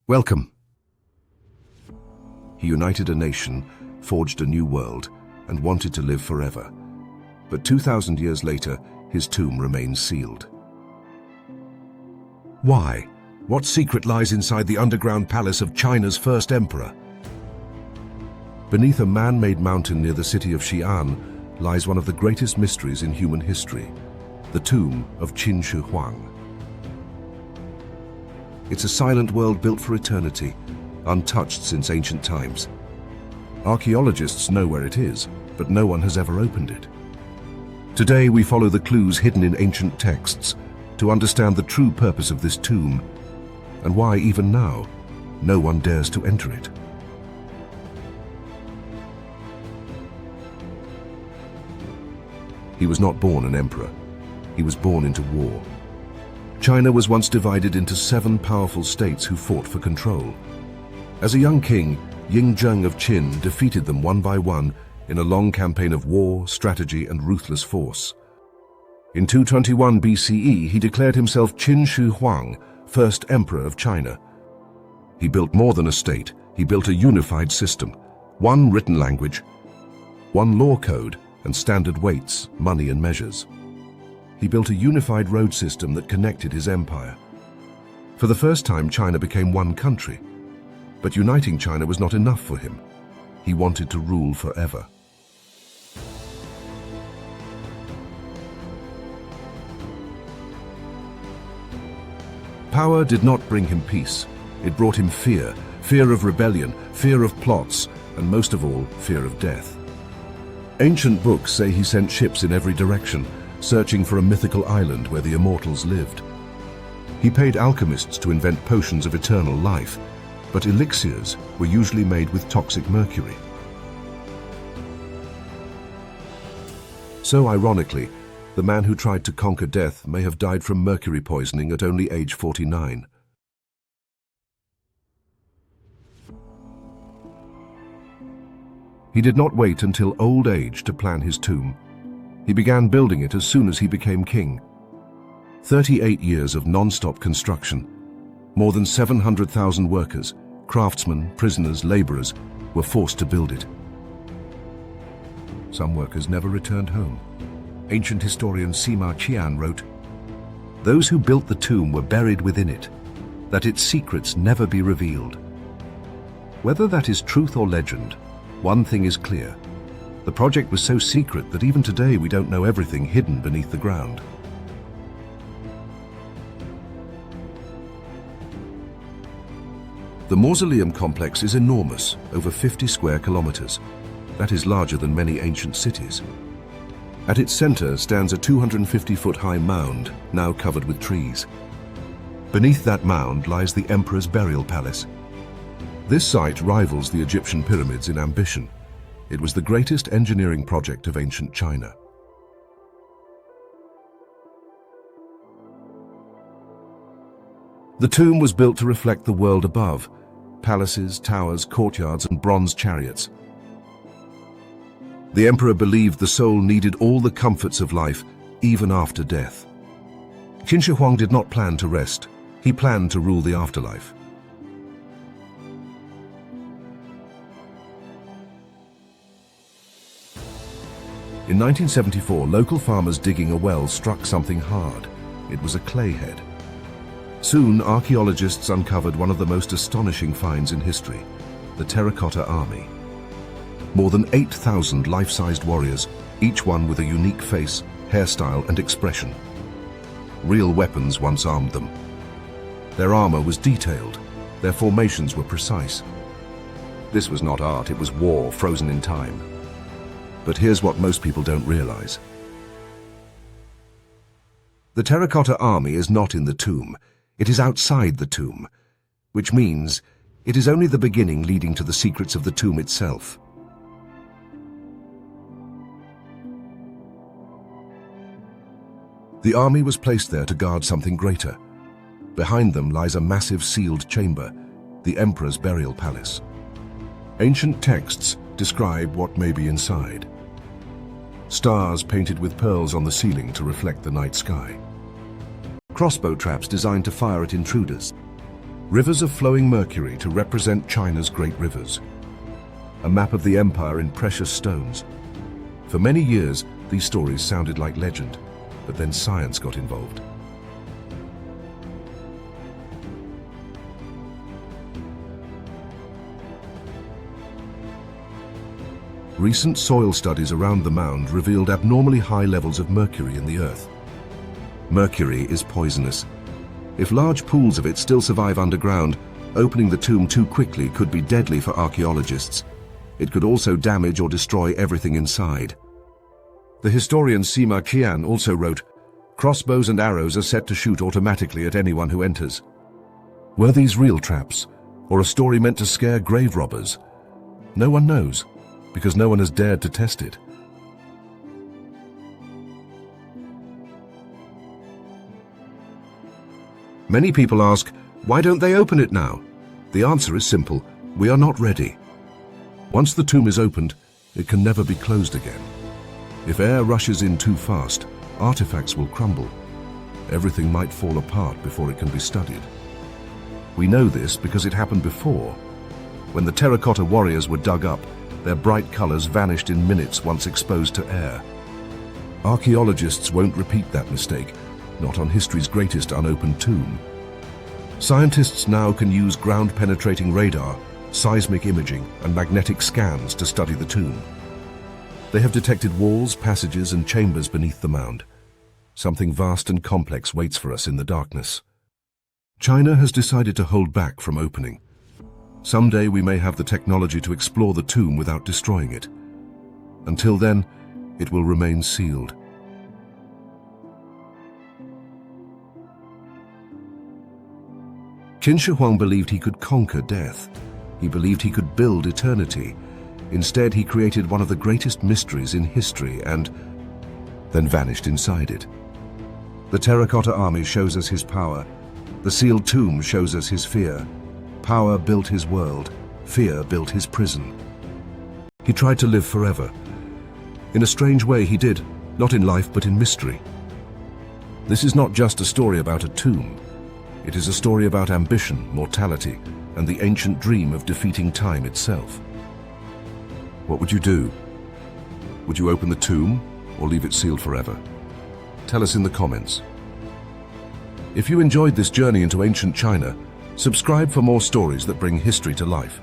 Welcome. He united a nation, forged a new world, and wanted to live forever. But 2,000 years later, his tomb remains sealed. Why? What secret lies inside the underground palace of China's first emperor? Beneath a man-made mountain near the city of Xi'an lies one of the greatest mysteries in human history, the tomb of Qin Shi Huang. It's a silent world built for eternity, untouched since ancient times. Archaeologists know where it is, but no one has ever opened it. Today we follow the clues hidden in ancient texts to understand the true purpose of this tomb and why, even now, no one dares to enter it. He was not born an emperor. He was born into war. China was once divided into 7 powerful states who fought for control. As a young king, Yingzheng of Qin defeated them one by one in a long campaign of war, strategy, and ruthless force. In 221 BCE, he declared himself Qin Shi Huang, first emperor of China. He built more than a state. He built a unified system, one written language, one law code, and standard weights, money, and measures. He built a unified road system that connected his empire. For the first time, China became one country. But uniting China was not enough for him. He wanted to rule forever. Power did not bring him peace. It brought him fear, fear of rebellion, fear of plots, and most of all, fear of death. Ancient books say he sent ships in every direction, searching for a mythical island where the immortals lived. He paid alchemists to invent potions of eternal life, but elixirs were usually made with toxic mercury. So ironically, the man who tried to conquer death may have died from mercury poisoning at only age 49. He did not wait until old age to plan his tomb. He began building it as soon as he became king. 38 years of non-stop construction. More than 700,000 workers, craftsmen, prisoners, laborers were forced to build it. Some workers never returned home. Ancient historian Sima Qian wrote, "Those who built the tomb were buried within it, that its secrets never be revealed." Whether that is truth or legend, one thing is clear. The project was so secret that even today we don't know everything hidden beneath the ground. The mausoleum complex is enormous, over 50 square kilometers. That is larger than many ancient cities. At its center stands a 250-foot-high mound, now covered with trees. Beneath that mound lies the emperor's burial palace. This site rivals the Egyptian pyramids in ambition. It was the greatest engineering project of ancient China. The tomb was built to reflect the world above: palaces, towers, courtyards, and bronze chariots. The emperor believed the soul needed all the comforts of life, even after death. Qin Shi Huang did not plan to rest. He planned to rule the afterlife. In 1974, local farmers digging a well struck something hard. It was a clay head. Soon, archaeologists uncovered one of the most astonishing finds in history, the Terracotta Army. More than 8,000 life-sized warriors, each one with a unique face, hairstyle, and expression. Real weapons once armed them. Their armor was detailed. Their formations were precise. This was not art, it was war frozen in time. But here's what most people don't realize. The Terracotta Army is not in the tomb. It is outside the tomb, which means it is only the beginning leading to the secrets of the tomb itself. The army was placed there to guard something greater. Behind them lies a massive sealed chamber, the emperor's burial palace. Ancient texts describe what may be inside. Stars painted with pearls on the ceiling to reflect the night sky. Crossbow traps designed to fire at intruders. Rivers of flowing mercury to represent China's great rivers. A map of the empire in precious stones. For many years, these stories sounded like legend, but then science got involved. Recent soil studies around the mound revealed abnormally high levels of mercury in the earth. Mercury is poisonous. If large pools of it still survive underground, opening the tomb too quickly could be deadly for archaeologists. It could also damage or destroy everything inside. The historian Sima Xi'an also wrote, "Crossbows and arrows are set to shoot automatically at anyone who enters." Were these real traps, or a story meant to scare grave robbers? No one knows, because no one has dared to test it. Many people ask, why don't they open it now? The answer is simple: we are not ready. Once the tomb is opened, it can never be closed again. If air rushes in too fast, artifacts will crumble. Everything might fall apart before it can be studied. We know this because it happened before. When the terracotta warriors were dug up, their bright colors vanished in minutes once exposed to air. Archaeologists won't repeat that mistake, not on history's greatest unopened tomb. Scientists now can use ground-penetrating radar, seismic imaging, and magnetic scans to study the tomb. They have detected walls, passages, and chambers beneath the mound. Something vast and complex waits for us in the darkness. China has decided to hold back from opening. Someday we may have the technology to explore the tomb without destroying it. Until then, it will remain sealed. Qin Shi Huang believed he could conquer death. He believed he could build eternity. Instead, he created one of the greatest mysteries in history and then vanished inside it. The Terracotta Army shows us his power. The sealed tomb shows us his fear. Power built his world. Fear built his prison. He tried to live forever. In a strange way, he did, not in life but in mystery. This is not just a story about a tomb. It is a story about ambition, mortality, and the ancient dream of defeating time itself. What would you do? Would you open the tomb or leave it sealed forever? Tell us in the comments. If you enjoyed this journey into ancient China, subscribe for more stories that bring history to life.